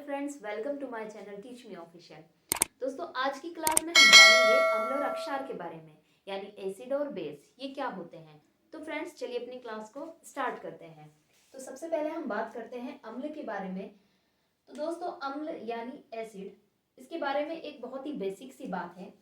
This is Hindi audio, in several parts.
Friends, welcome to my channel teach me official. दोस्तों, आज की क्लास में हम जानेंगे अम्ल और अक्षार के बारे में, यानी एसिड और बेस ये क्या होते हैं। तो फ्रेंड्स, चलिए अपनी क्लास को स्टार्ट करते हैं। तो सबसे पहले हम बात करते हैं अम्ल के बारे में। तो दोस्तों, अम्ल यानी एसिड, इसके बारे में एक बहुत ही बेसिक सी बात है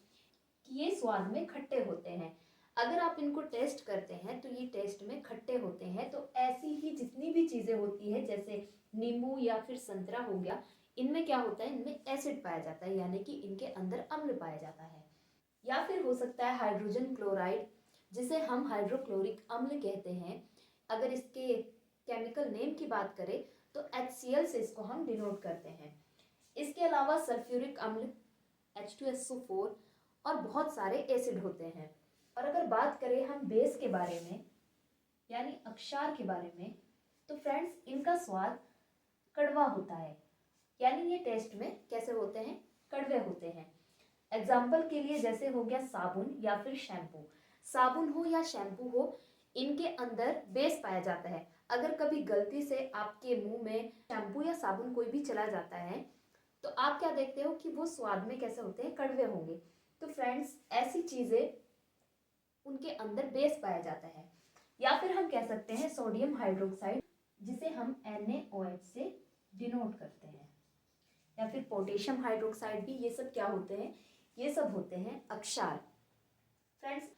कि ये स्वाद में खट्टे होते हैं। अगर आप इनको टेस्ट करते हैं तो ये टेस्ट में खट्टे होते हैं। तो ऐसी ही जितनी भी चीज़ें होती है, जैसे नींबू या फिर संतरा हो गया, इनमें क्या होता है, इनमें एसिड पाया जाता है, यानी कि इनके अंदर अम्ल पाया जाता है। या फिर हो सकता है हाइड्रोजन क्लोराइड, जिसे हम हाइड्रोक्लोरिक अम्ल कहते हैं। अगर इसके केमिकल नेम की बात करें तो HCl से इसको हम डिनोट करते हैं। इसके अलावा सल्फ्यूरिक अम्ल H2SO4 और बहुत सारे एसिड होते हैं। और अगर बात करें हम बेस के बारे में, यानी अक्षार के बारे में, तो फ्रेंड्स इनका स्वाद कड़वा होता है। यानी ये टेस्ट में कैसे होते हैं, कड़वे होते हैं। एग्जाम्पल के लिए जैसे हो गया साबुन या फिर शैम्पू। साबुन हो या शैम्पू हो, इनके अंदर बेस पाया जाता है। अगर कभी गलती से आपके मुंह में शैम्पू या साबुन कोई भी चला जाता है तो आप क्या देखते हो कि वो स्वाद में कैसे होते हैं, कड़वे होंगे। तो फ्रेंड्स, ऐसी चीजें उनके अंदर बेस पाया जाता है। या फिर हम कह सकते हैं सोडियम हाइड्रोक्साइड, जिसे हम NaOH से डिनोट करते हैं। या फिर पोटेशियम हाइड्रोक्साइड भी, ये सब क्या होते हैं, ये सब होते हैं अक्षार। फ्रेंड्स,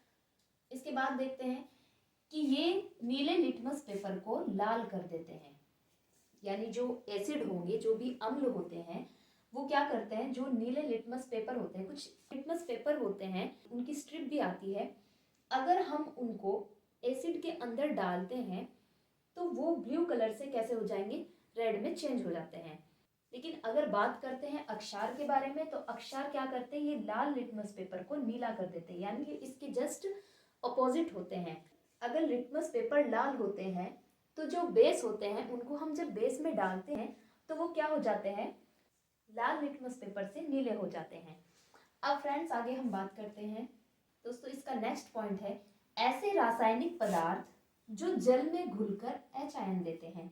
इसके बाद देखते हैं कि ये नीले लिटमस पेपर को लाल कर देते हैं। यानी जो एसिड होंगे, जो भी अम्ल होते हैं, वो क्या करते हैं, जो नीले लिटमस पेपर होते हैं, कुछ लिटमस पेपर होते हैं, उनकी स्ट्रिप भी आती है। अगर हम उनको एसिड के अंदर डालते हैं तो वो ब्लू कलर से कैसे हो जाएंगे, रेड में चेंज हो जाते हैं। लेकिन अगर बात करते हैं अक्षार के बारे में, तो अक्षार क्या करते हैं, ये लाल लिटमस पेपर को नीला कर देते हैं। यानी कि इसके जस्ट अपोजिट होते हैं। अगर लिटमस पेपर लाल होते हैं तो जो बेस होते हैं, उनको हम जब बेस में डालते हैं तो वो क्या हो जाते हैं, लाल लिटमस पेपर से नीले हो जाते हैं। अब फ्रेंड्स, आगे हम बात करते हैं। दोस्तों, इसका नेक्स्ट पॉइंट है ऐसे रासायनिक पदार्थ जो जल में घुलकर H आयन देते हैं।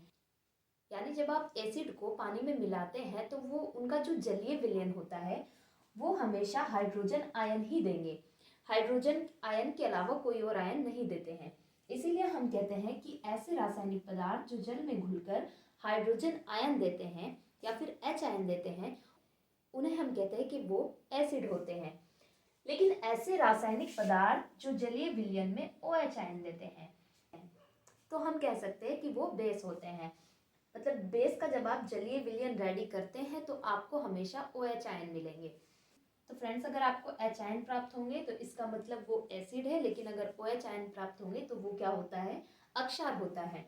यानी जब आप एसिड को पानी में मिलाते हैं तो वो उनका जो जलीय विलयन होता है वो हमेशा हाइड्रोजन आयन ही देंगे। हाइड्रोजन आयन के अलावा कोई और आयन नहीं देते हैं। इसीलिए हम कहते हैं कि ऐसे रासायनिक पदार्थ जो जल में घुलकर हाइड्रोजन आयन देते हैं या फिर H आयन देते हैं, उन्हें हम कहते हैं कि वो एसिड होते हैं। लेकिन ऐसे रासायनिक पदार्थ जो जलीय विलयन में OH आयन देते हैं, तो हम कह सकते हैं कि वो बेस होते हैं। मतलब बेस का जब आप जलीय विलयन रेडी करते हैं तो आपको हमेशा OH आयन मिलेंगे। तो फ्रेंड्स, अगर आपको H आयन प्राप्त होंगे तो इसका मतलब वो एसिड है, लेकिन अगर OH आयन प्राप्त होंगे तो वो क्या होता है, अक्षार होता है।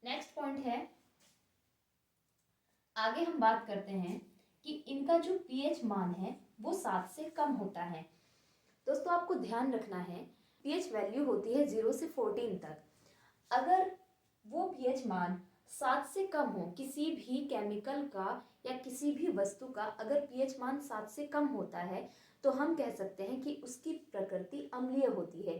नेक्स्ट पॉइंट है, आगे हम बात करते हैं कि इनका जो pH मान है वो 7 से कम होता है। दोस्तों, आपको ध्यान रखना है, pH वैल्यू होती है 0 से 14 तक। अगर वो pH मान 7 से कम हो, किसी भी केमिकल का या किसी भी वस्तु का अगर pH मान 7 से कम होता है तो हम कह सकते हैं कि उसकी प्रकृति अम्लीय होती है।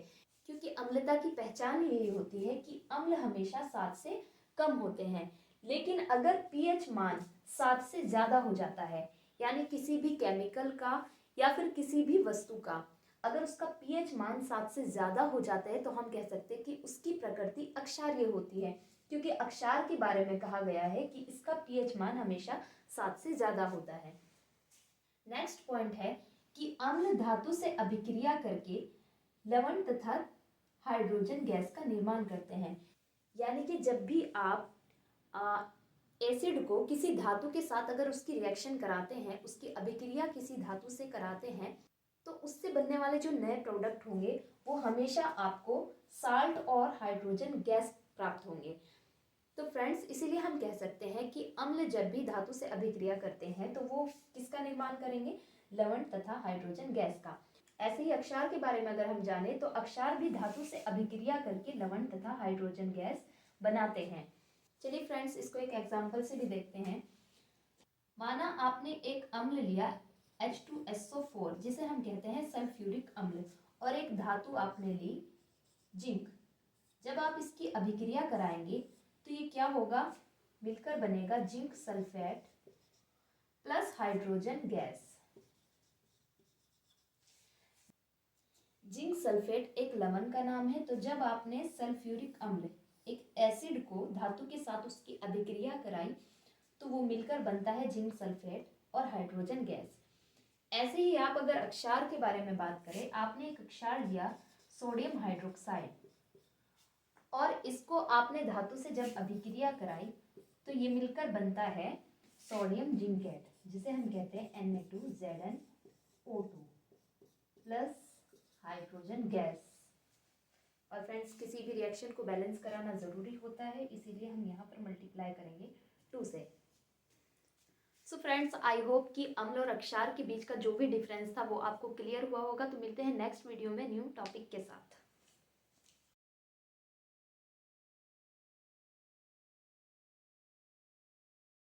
क्योंकि अम्लता की पहचान यही होती है कि अम्ल हमेशा 7 से कम होते हैं। लेकिन अगर pH मान 7 से ज़्यादा हो जाता है, यानी किसी भी केमिकल का या फिर किसी भी वस्तु का अगर उसका pH मान 7 से ज़्यादा हो जाता है तो हम कह सकते हैं कि उसकी प्रकृति अक्षारीय होती है। क्योंकि अक्षार के बारे में कहा गया है कि इसका pH मान हमेशा 7 से ज़्यादा होता है। नेक्स्ट पॉइंट है कि अम्ल धातु से अभिक्रिया करके लवण तथा हाइड्रोजन गैस का निर्माण करते हैं। यानी कि जब भी आप एसिड को किसी धातु के साथ अगर उसकी रिएक्शन कराते हैं, उसकी अभिक्रिया किसी धातु से कराते हैं, तो उससे बनने वाले जो नए प्रोडक्ट होंगे वो हमेशा आपको साल्ट और हाइड्रोजन गैस प्राप्त होंगे। तो फ्रेंड्स, इसीलिए हम कह सकते हैं कि अम्ल जब भी धातु से अभिक्रिया करते हैं तो वो किसका निर्माण करेंगे, लवण तथा हाइड्रोजन गैस का। ऐसे ही अक्षार के बारे में अगर हम जाने तो अक्षार भी धातु से अभिक्रिया करके लवण तथा हाइड्रोजन गैस बनाते हैं। चलिए फ्रेंड्स, इसको एक एग्जाम्पल से भी देखते हैं। माना आपने एक अम्ल लिया H2SO4, जिसे हम कहते हैं सल्फ्यूरिक अम्ल, और एक धातु आपने ली जिंक। जब आप इसकी अभिक्रिया कराएंगे तो ये क्या होगा, मिलकर बनेगा zinc sulphate plus hydrogen gas. Zinc sulphate एक लवण का नाम है। तो जब आपने सल्फ्यूरिक अम्ल एक एसिड को धातु के साथ उसकी अभिक्रिया कराई तो वो मिलकर बनता है जिंक सल्फेट और हाइड्रोजन गैस। ऐसे ही आप अगर अक्षार के बारे में बात करें, आपने एक अक्षार लिया सोडियम हाइड्रोक्साइड और इसको आपने धातु से जब अभिक्रिया कराई तो ये मिलकर बनता है सोडियम जिंकेट, जिसे हम कहते हैं Na2ZnO2 प्लस हाइड्रोजन गैस। और फ्रेंड्स, किसी भी रिएक्शन को बैलेंस कराना ज़रूरी होता है, इसीलिए हम यहाँ पर मल्टीप्लाई करेंगे 2 से। सो फ्रेंड्स, आई होप कि अम्ल और अक्षार के बीच का जो भी डिफरेंस था वो आपको क्लियर हुआ होगा। तो मिलते हैं नेक्स्ट वीडियो में न्यू टॉपिक के साथ।